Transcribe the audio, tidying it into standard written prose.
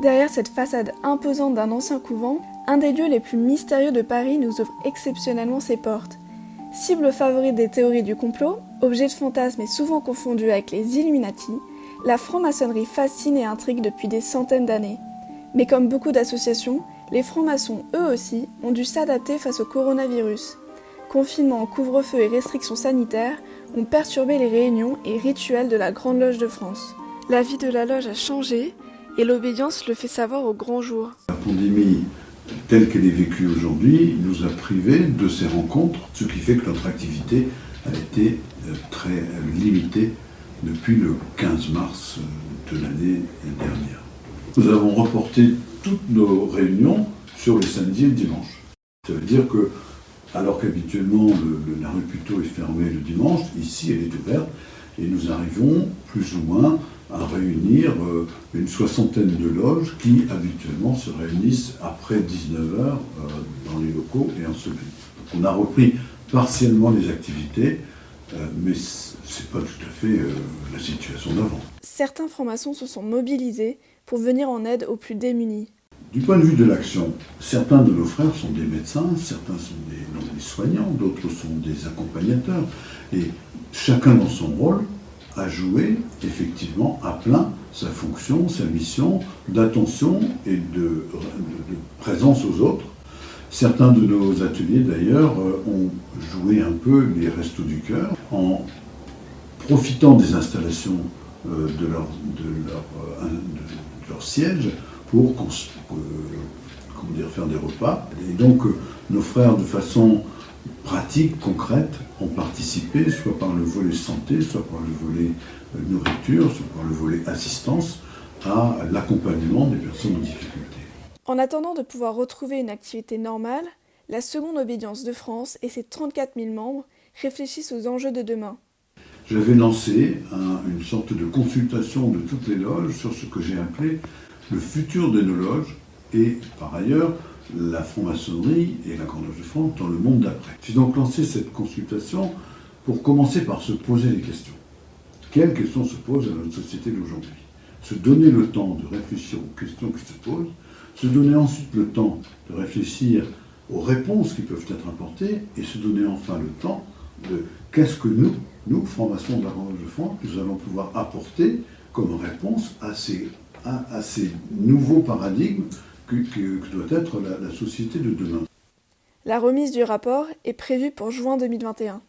Derrière cette façade imposante d'un ancien couvent, un des lieux les plus mystérieux de Paris nous ouvre exceptionnellement ses portes. Cible favorite des théories du complot, objet de fantasme et souvent confondu avec les Illuminati, la franc-maçonnerie fascine et intrigue depuis des centaines d'années. Mais comme beaucoup d'associations, les francs-maçons, eux aussi, ont dû s'adapter face au coronavirus. Confinement, couvre-feu et restrictions sanitaires ont perturbé les réunions et rituels de la Grande Loge de France. La vie de la loge a changé et l'obédience le fait savoir au grand jour. La pandémie telle qu'elle est vécue aujourd'hui nous a privés de ces rencontres, ce qui fait que notre activité a été très limitée depuis le 15 mars de l'année dernière. Nous avons reporté toutes nos réunions sur le samedi et le dimanche. Ça veut dire que, alors qu'habituellement la rue Puteaux est fermée le dimanche, ici elle est ouverte et nous arrivons plus ou moins à réunir une soixantaine de loges qui habituellement se réunissent après 19h dans les locaux et en semaine. Donc on a repris partiellement les activités, mais ce n'est pas tout à fait la situation d'avant. Certains francs-maçons se sont mobilisés pour venir en aide aux plus démunis. Du point de vue de l'action, certains de nos frères sont des médecins, certains sont des soignants, d'autres sont des accompagnateurs, et chacun dans son rôle a joué effectivement à plein sa fonction, sa mission d'attention et de présence aux autres. Certains de nos ateliers d'ailleurs ont joué un peu les restos du cœur en profitant des installations de leur siège pour faire des repas. Et donc nos frères de façon pratique, concrète, ont participé, soit par le volet santé, soit par le volet nourriture, soit par le volet assistance, à l'accompagnement des personnes en difficulté. En attendant de pouvoir retrouver une activité normale, la seconde obédience de France et ses 34 000 membres réfléchissent aux enjeux de demain. J'avais lancé une sorte de consultation de toutes les loges sur ce que j'ai appelé le futur de nos loges et par ailleurs la franc-maçonnerie et la Grande Loge de France dans le monde d'après. J'ai donc lancé cette consultation pour commencer par se poser des questions. Quelles questions se posent à notre société d'aujourd'hui ? Se donner le temps de réfléchir aux questions qui se posent, se donner ensuite le temps de réfléchir aux réponses qui peuvent être apportées et se donner enfin le temps de qu'est-ce que nous, francs-maçons de la Grande Loge de France, nous allons pouvoir apporter comme réponse à ces nouveaux paradigmes que doit être la société de demain. La remise du rapport est prévue pour juin 2021.